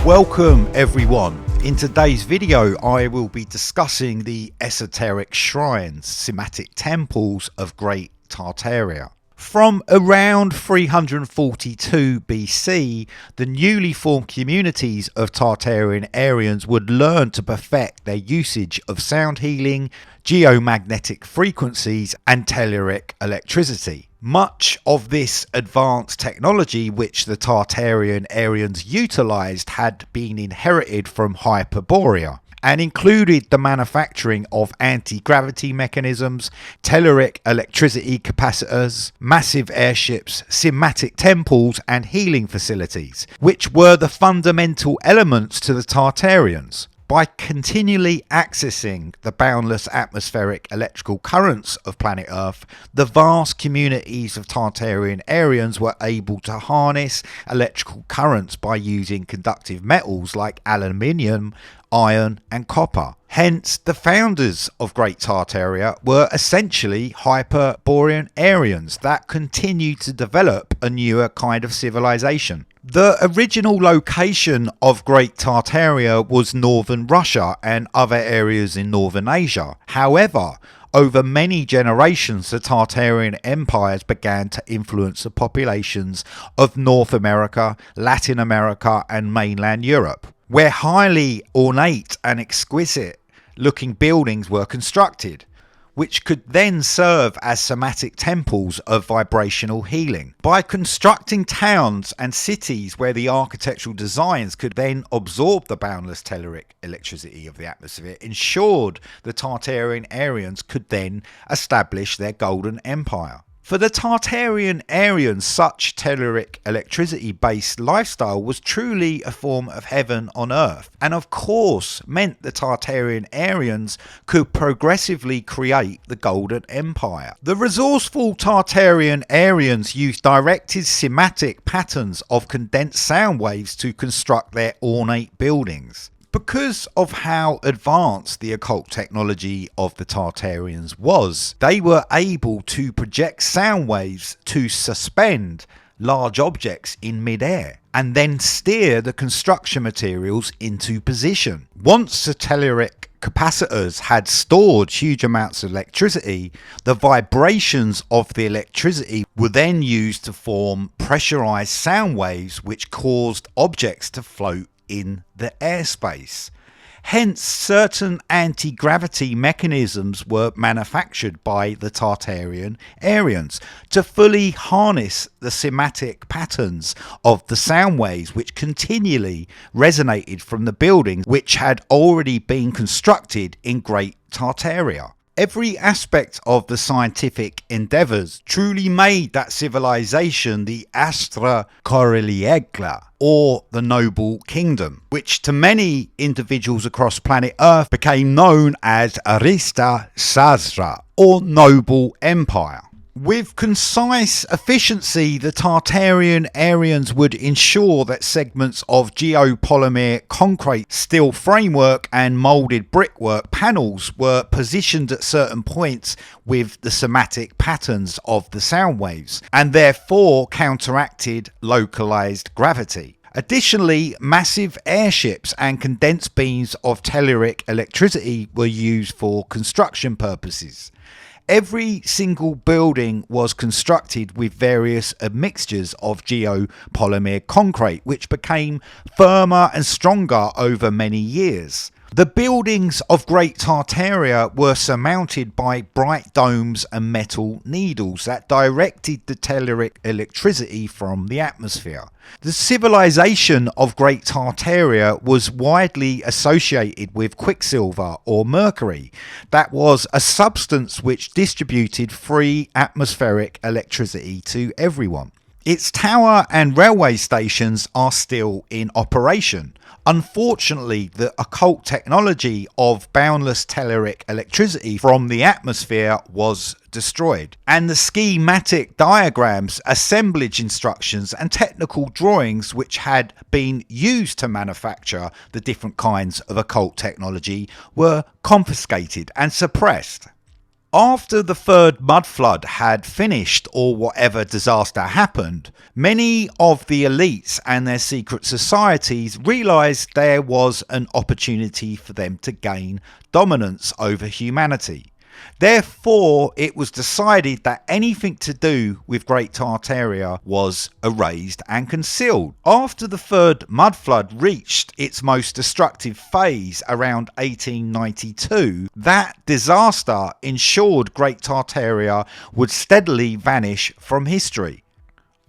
Welcome everyone. In today's video I will be discussing the Esoteric Shrines, Cymatic temples of Great Tartaria. From around 342 BC, the newly formed communities of Tartarian Aryans would learn to perfect their usage of sound healing, geomagnetic frequencies and telluric electricity. Much of this advanced technology which the Tartarian Aryans utilised had been inherited from Hyperborea and included the manufacturing of anti-gravity mechanisms, telluric electricity capacitors, massive airships, cymatic temples and healing facilities, which were the fundamental elements to the Tartarians. By continually accessing the boundless atmospheric electrical currents of planet Earth, the vast communities of Tartarian Aryans were able to harness electrical currents by using conductive metals like aluminium, iron and copper. Hence, the founders of Great Tartaria were essentially Hyperborean Aryans that continued to develop a newer kind of civilization. The original location of Great Tartaria was northern Russia and other areas in northern Asia. However, over many generations, the Tartarian empires began to influence the populations of North America, Latin America and mainland Europe, where highly ornate and exquisite looking buildings were constructed, which could then serve as cymatic temples of vibrational healing. By constructing towns and cities where the architectural designs could then absorb the boundless telluric electricity of the atmosphere, ensured the Tartarian Aryans could then establish their golden empire. For the Tartarian Aryans, such telluric electricity based lifestyle was truly a form of heaven on earth, and of course meant the Tartarian Aryans could progressively create the golden empire. The resourceful Tartarian Aryans used directed cymatic patterns of condensed sound waves to construct their ornate buildings. Because of how advanced the occult technology of the Tartarians was, they were able to project sound waves to suspend large objects in mid-air and then steer the construction materials into position. Once the telluric capacitors had stored huge amounts of electricity, the vibrations of the electricity were then used to form pressurized sound waves which caused objects to float in the airspace. Hence, certain anti-gravity mechanisms were manufactured by the Tartarian Aryans to fully harness the cymatic patterns of the sound waves which continually resonated from the buildings which had already been constructed in Great Tartaria. Every aspect of the scientific endeavours truly made that civilization the Astra Corelliegla, or the Noble Kingdom, which to many individuals across planet Earth became known as Arista Sasra, or Noble Empire. With concise efficiency, the Tartarian Aryans would ensure that segments of geopolymer concrete steel framework and moulded brickwork panels were positioned at certain points with the cymatic patterns of the sound waves, and therefore counteracted localized gravity. Additionally, massive airships and condensed beams of telluric electricity were used for construction purposes. Every single building was constructed with various admixtures of geopolymer concrete, which became firmer and stronger over many years. The buildings of Great Tartaria were surmounted by bright domes and metal needles that directed the telluric electricity from the atmosphere. The civilization of Great Tartaria was widely associated with quicksilver or mercury. That was a substance which distributed free atmospheric electricity to everyone. Its tower and railway stations are still in operation. Unfortunately, the occult technology of boundless telluric electricity from the atmosphere was destroyed, and the schematic diagrams, assemblage instructions and technical drawings which had been used to manufacture the different kinds of occult technology were confiscated and suppressed. After the third mud flood had finished, or whatever disaster happened, many of the elites and their secret societies realised there was an opportunity for them to gain dominance over humanity. Therefore, it was decided that anything to do with Great Tartaria was erased and concealed. After the third mud flood reached its most destructive phase around 1892, that disaster ensured Great Tartaria would steadily vanish from history.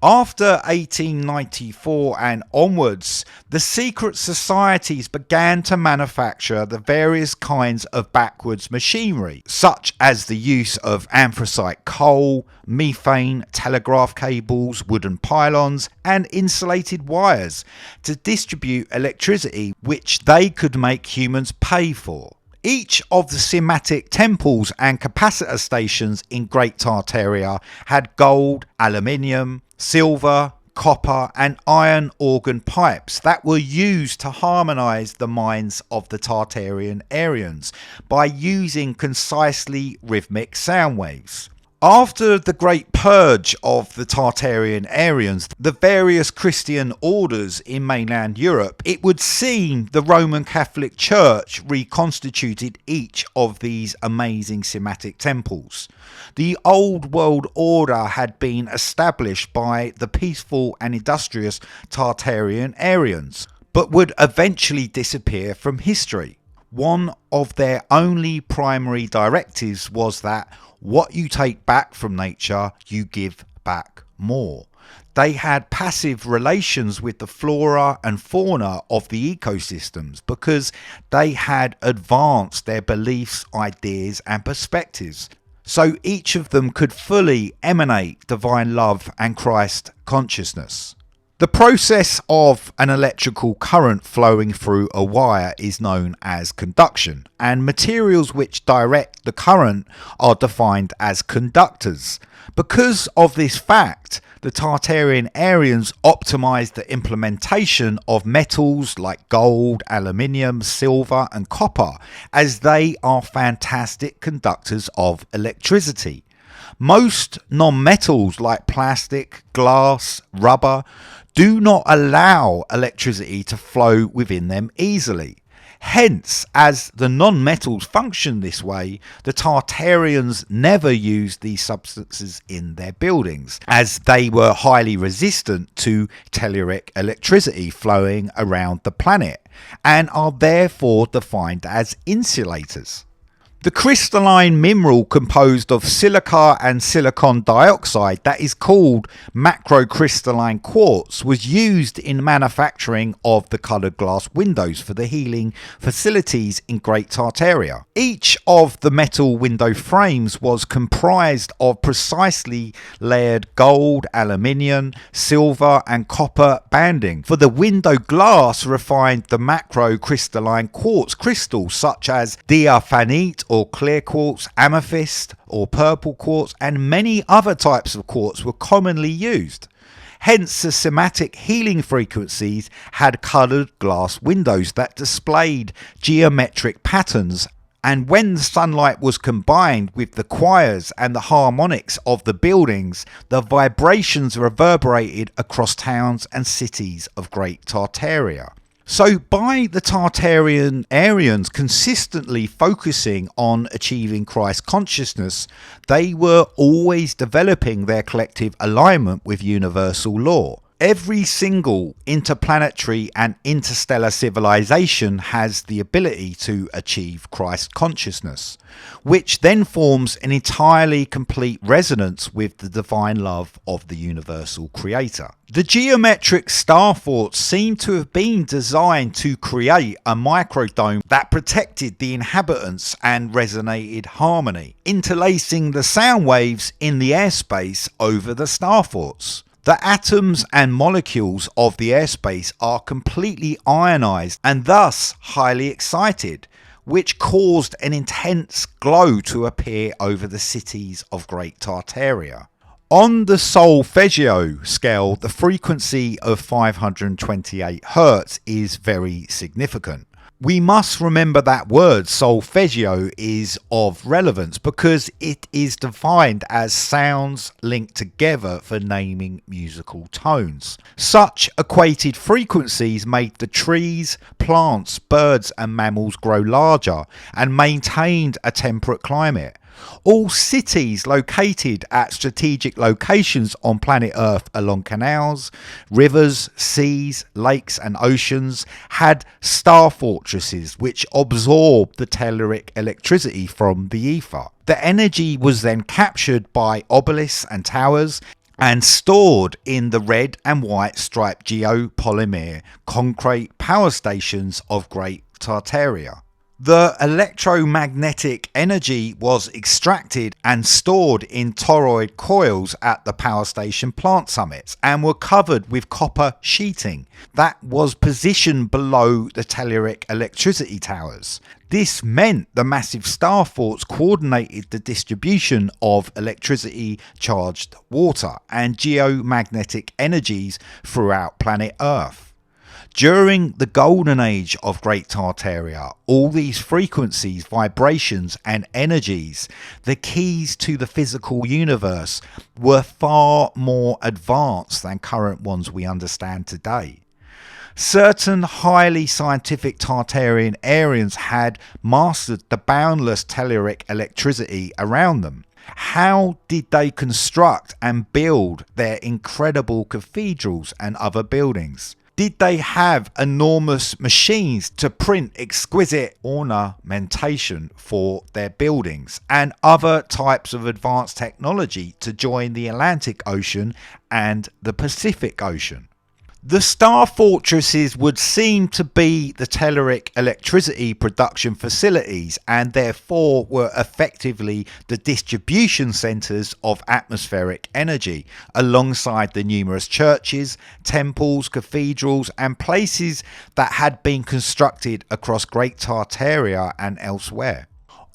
After 1894 and onwards, the secret societies began to manufacture the various kinds of backwards machinery, such as the use of anthracite coal, methane, telegraph cables, wooden pylons, and insulated wires to distribute electricity which they could make humans pay for. Each of the Cymatic temples and capacitor stations in Great Tartaria had gold, aluminium, silver, copper and iron organ pipes that were used to harmonise the minds of the Tartarian Aryans by using concisely rhythmic sound waves. After the Great Purge of the Tartarian Aryans, the various Christian orders in mainland Europe, it would seem the Roman Catholic Church reconstituted each of these amazing Cymatic temples. The Old World Order had been established by the peaceful and industrious Tartarian Aryans, but would eventually disappear from history. One of their only primary directives was that what you take back from nature, you give back more. They had passive relations with the flora and fauna of the ecosystems because they had advanced their beliefs, ideas and perspectives. So each of them could fully emanate divine love and Christ consciousness. The process of an electrical current flowing through a wire is known as conduction, and materials which direct the current are defined as conductors. Because of this fact, the Tartarian Aryans optimized the implementation of metals like gold, aluminium, silver and copper, as they are fantastic conductors of electricity. Most non-metals like plastic, glass, rubber do not allow electricity to flow within them easily. Hence, as the non-metals function this way, the Tartarians never used these substances in their buildings, as they were highly resistant to telluric electricity flowing around the planet, and are therefore defined as insulators. The crystalline mineral composed of silica and silicon dioxide that is called macrocrystalline quartz was used in manufacturing of the coloured glass windows for the healing facilities in Great Tartaria. Each of the metal window frames was comprised of precisely layered gold, aluminium, silver and copper banding. For the window glass refined the macrocrystalline quartz crystals such as diaphanite or clear quartz, amethyst or purple quartz and many other types of quartz were commonly used. Hence the Cymatic healing frequencies had coloured glass windows that displayed geometric patterns, and when the sunlight was combined with the choirs and the harmonics of the buildings, the vibrations reverberated across towns and cities of Great Tartaria. So by the Tartarian Aryans consistently focusing on achieving Christ consciousness, they were always developing their collective alignment with universal law. Every single interplanetary and interstellar civilization has the ability to achieve Christ consciousness, which then forms an entirely complete resonance with the divine love of the universal creator. The geometric star forts seem to have been designed to create a microdome that protected the inhabitants and resonated harmony, interlacing the sound waves in the airspace over the star forts. The atoms and molecules of the airspace are completely ionized and thus highly excited, which caused an intense glow to appear over the cities of Great Tartaria. On the solfeggio scale, the frequency of 528 Hz is very significant. We must remember that word solfeggio is of relevance because it is defined as sounds linked together for naming musical tones. Such equated frequencies made the trees, plants, birds and mammals grow larger and maintained a temperate climate. All cities located at strategic locations on planet Earth along canals, rivers, seas, lakes and oceans had star fortresses which absorbed the telluric electricity from the ether. The energy was then captured by obelisks and towers and stored in the red and white striped geopolymer concrete power stations of Great Tartaria. The electromagnetic energy was extracted and stored in toroid coils at the power station plant summits and were covered with copper sheeting that was positioned below the telluric electricity towers. This meant the massive star forts coordinated the distribution of electricity charged water and geomagnetic energies throughout planet Earth. During the golden age of Great Tartaria, all these frequencies, vibrations and energies, the keys to the physical universe, were far more advanced than current ones we understand today. Certain highly scientific Tartarian Aryans had mastered the boundless telluric electricity around them. How did they construct and build their incredible cathedrals and other buildings? Did they have enormous machines to print exquisite ornamentation for their buildings and other types of advanced technology to join the Atlantic Ocean and the Pacific Ocean? The star fortresses would seem to be the telluric electricity production facilities and therefore were effectively the distribution centres of atmospheric energy, alongside the numerous churches, temples, cathedrals and places that had been constructed across Great Tartaria and elsewhere.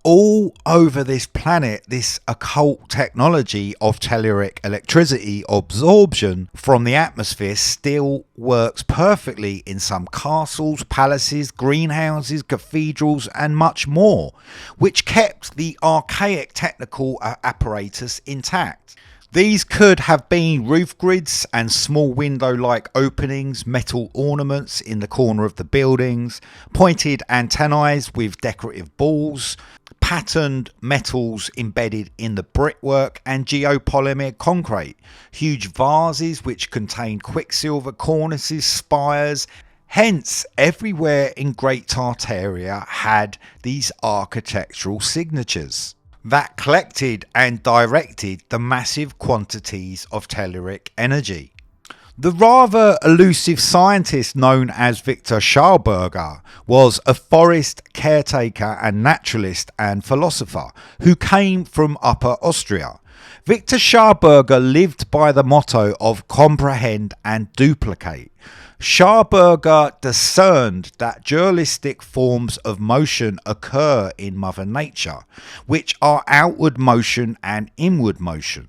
All over this planet, this occult technology of telluric electricity absorption from the atmosphere still works perfectly in some castles, palaces, greenhouses, cathedrals and much more, which kept the archaic technical apparatus intact. These could have been roof grids and small window-like openings, metal ornaments in the corner of the buildings, pointed antennae with decorative balls, patterned metals embedded in the brickwork and geopolymer concrete, huge vases which contained quicksilver cornices, spires. Hence, everywhere in Great Tartaria had these architectural signatures that collected and directed the massive quantities of telluric energy. The rather elusive scientist known as Victor Schauberger was a forest caretaker and naturalist and philosopher who came from Upper Austria. Victor Schauberger lived by the motto of comprehend and duplicate. Schauberger discerned that dualistic forms of motion occur in Mother Nature, which are outward motion and inward motion.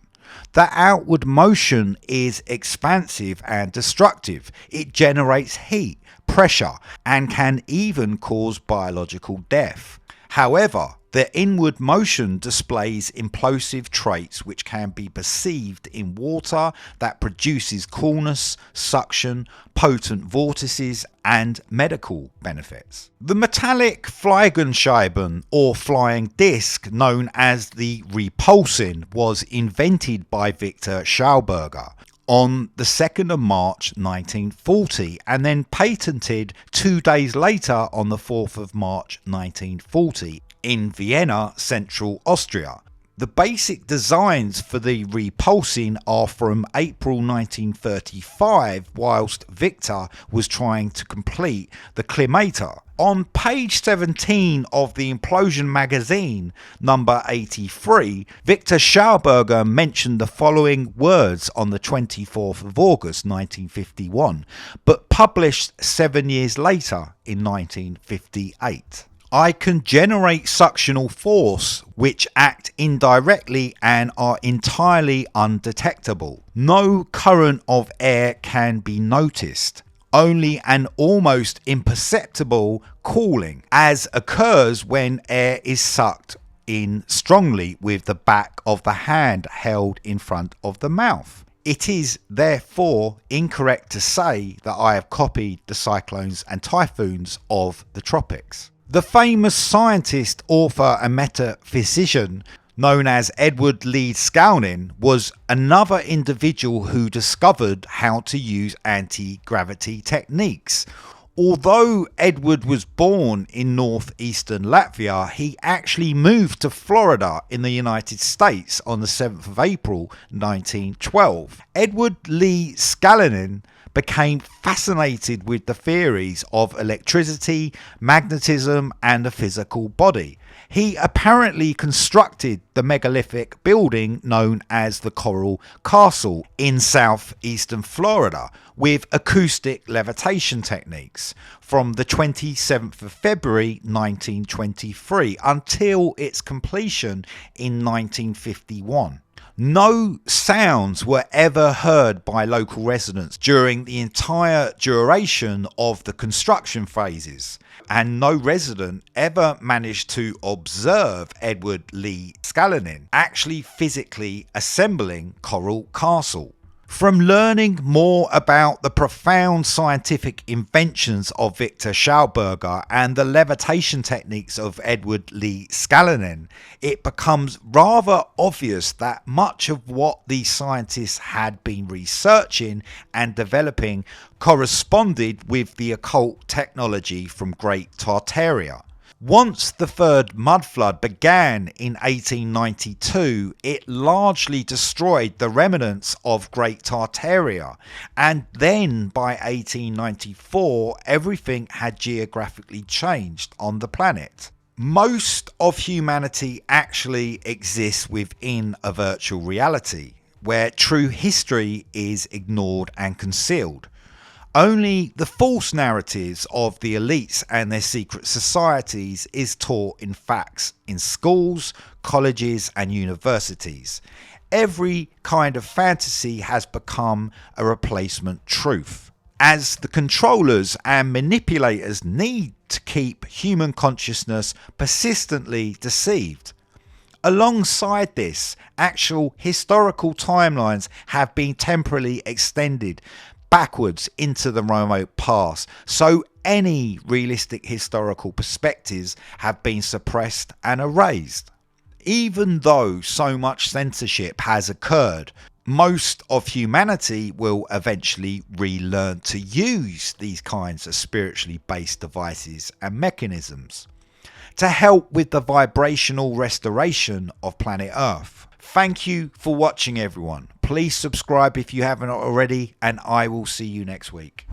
The outward motion is expansive and destructive. It generates heat, pressure, and can even cause biological death. However, the inward motion displays implosive traits which can be perceived in water that produces coolness, suction, potent vortices and medical benefits. The metallic Fliegenscheiben or flying disc known as the repulsin was invented by Victor Schauberger on the 2nd of March 1940 and then patented 2 days later on the 4th of March 1940 in Vienna, Central Austria. The basic designs for the repulsin are from April 1935, whilst Victor was trying to complete the Cymatic. On page 17 of the Implosion magazine, number 83, Victor Schauberger mentioned the following words on the 24th of August 1951, but published 7 years later in 1958. I can generate suctional force which act indirectly and are entirely undetectable. No current of air can be noticed. only an almost imperceptible cooling, as occurs when air is sucked in strongly with the back of the hand held in front of the mouth. It is therefore incorrect to say that I have copied the cyclones and typhoons of the tropics. The famous scientist, author and metaphysician known as Edward Lee Skalnin was another individual who discovered how to use anti-gravity techniques. Although Edward was born in northeastern Latvia, he actually moved to Florida in the United States on the 7th of April 1912. Edward Lee Skalnin became fascinated with the theories of electricity, magnetism and the physical body. He apparently constructed the megalithic building known as the Coral Castle in southeastern Florida with acoustic levitation techniques from the 27th of February 1923 until its completion in 1951. No sounds were ever heard by local residents during the entire duration of the construction phases, and no resident ever managed to observe Edward Lee Skalnin actually physically assembling Coral Castle. From learning more about the profound scientific inventions of Victor Schauberger and the levitation techniques of Edward Lee Skalnin, it becomes rather obvious that much of what these scientists had been researching and developing corresponded with the occult technology from Great Tartaria. Once the third mudflood began in 1892, it largely destroyed the remnants of Great Tartaria, and then by 1894 everything had geographically changed on the planet. Most of humanity actually exists within a virtual reality, where true history is ignored and concealed. Only the false narratives of the elites and their secret societies is taught in facts in schools, colleges and universities. Every kind of fantasy has become a replacement truth, as the controllers and manipulators need to keep human consciousness persistently deceived. Alongside this, actual historical timelines have been temporarily extended backwards into the remote past, so any realistic historical perspectives have been suppressed and erased. Even though so much censorship has occurred, most of humanity will eventually relearn to use these kinds of spiritually based devices and mechanisms to help with the vibrational restoration of planet Earth. Thank you for watching, everyone. Please subscribe if you haven't already, and I will see you next week.